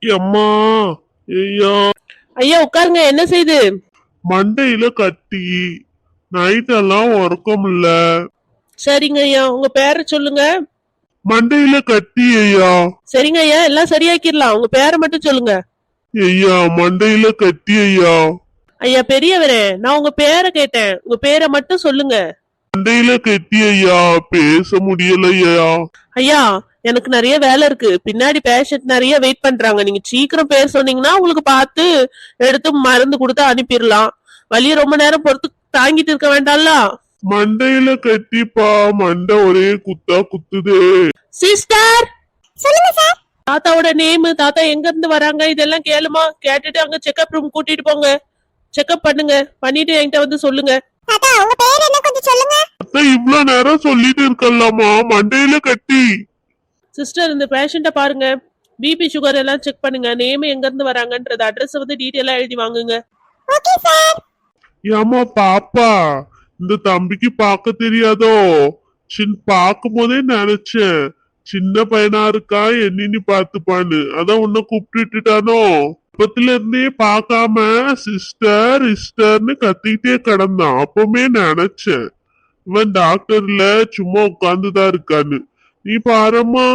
அம்மா, ஐயா, ஐயா உட்காருங்க. என்ன செய்து? மண்டையில கட்டி, நைட்டெல்லாம் உறக்கம் இல்ல. சரிங்க ஐயா, உங்க பேரை சொல்லுங்க. மண்டையில கட்டி ஐயா. சரிங்க ஐயா, எல்லாம் சரியாக்கிடலாம். உங்க பேரை மட்டும் சொல்லுங்க. ஐயா, மண்டையில கட்டி ஐயா. ஐயா பெரியவரே, நான் உங்க பேரை கேட்டேன். உங்க பேரை மட்டும் சொல்லுங்க. மண்டையில கட்டி ஐயா. பேச முடியல ஐயா. ஐயா, எனக்கு நிறைய வேலை இருக்கு. பின்னாடி பேஷண்ட் நிறைய வெயிட் பண்றாங்க. நீங்க சீக்கிரம் பேர் சொன்னீங்கன்னா உங்களுக்கு பார்த்து எடுத்து மருந்து கொடுத்து அனுப்பிடலாம். வலிய ரொம்ப நேரம் பொறுத்து தாங்கிட்டு இருக்க வேண்டாம்ல. மண்டையில கட்டிப்பா. மண்டை ஒரே குத்தா குத்துது. சிஸ்டர், சொல்லுங்க சார். தாத்தாவோட நேம், தாத்தா எங்க இருந்து வராங்க, இதெல்லாம் கேளுமா. கேட்டுட்டு அங்க செக்அப் ரூம் கூட்டிட்டு போங்க. செக்அப் பண்ணுங்க. பண்ணிட்டு என்கிட்ட வந்து சொல்லுங்க. தாத்தா உங்க பேர் என்ன கொஞ்சம் சொல்லுங்க. அதான் இவ்வளவு நேரம் சொல்லிட்டு இருக்கலாமா. மண்டையில கட்டி. சிஸ்டர், இந்த பேஷண்ட பாருங்க. பிபி சுகர் எல்லாம் செக் பண்ணுங்க. நேம் எங்க இருந்து வராங்கன்றது அட்ரஸ் வந்து டீடைலா எழுதி வாங்குங்க. Okay sir. ஏமா பாப்பா, இந்த தம்பிக்கு பார்க்க தெரியாதோ? பார்க்கும் போதே நினைச்சேன் சின்ன பையனா இருக்கா, என்னன்னு பாத்துப்பான்னு. அதான் உன்னை கூப்பிட்டுட்டானோ. அப்பத்துல இருந்தே பார்க்காம சிஸ்டர் சிஸ்டர்னு கத்திக்கிட்டே கிடந்தான். அப்பவுமே நினைச்சேன் இவன் டாக்டர்ல சும்மா உட்கார்ந்துதான் இருக்கான்னு. நீ பாரம்மா.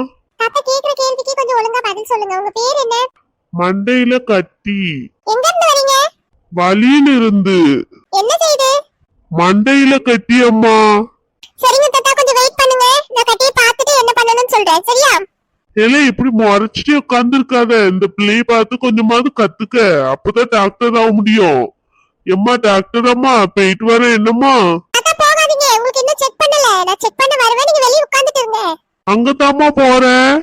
தாத்தா கேக்குற கேள்விக்கு கொஞ்சம் ஒழுங்கா பதில் சொல்லுங்க. உங்க பேர் என்ன? மண்டையில கட்டி. எங்க இருந்து வரீங்க? வலியில இருந்து. என்ன செய்து? மண்டையில கட்டி அம்மா. சரிங்க தாத்தா, கொஞ்சம் வெயிட் பண்ணுங்க. நான் கட்டியை பார்த்துட்டு என்ன பண்ணணும்னு சொல்றேன். சரியா? ஏலே இப்படி முறைச்சிட்டு உட்கார்ந்து இருக்காத. இந்த பிள்ளைய பார்த்து கொஞ்சமாவது கத்துக்க. அப்பதான் டாக்டர் ஆக முடியும். எம்மா டாக்டர் அம்மா, போயிட்டு வர. என்னம்மா? தாத்தா போகாதீங்க, உங்களுக்கு இன்னும் செக் பண்ணல. நான் செக் பண்ண வருவேன், நீங்க வெளிய உட்கார்ந்துட்டு இருங்க. அங்கதாம்மா போறேன்.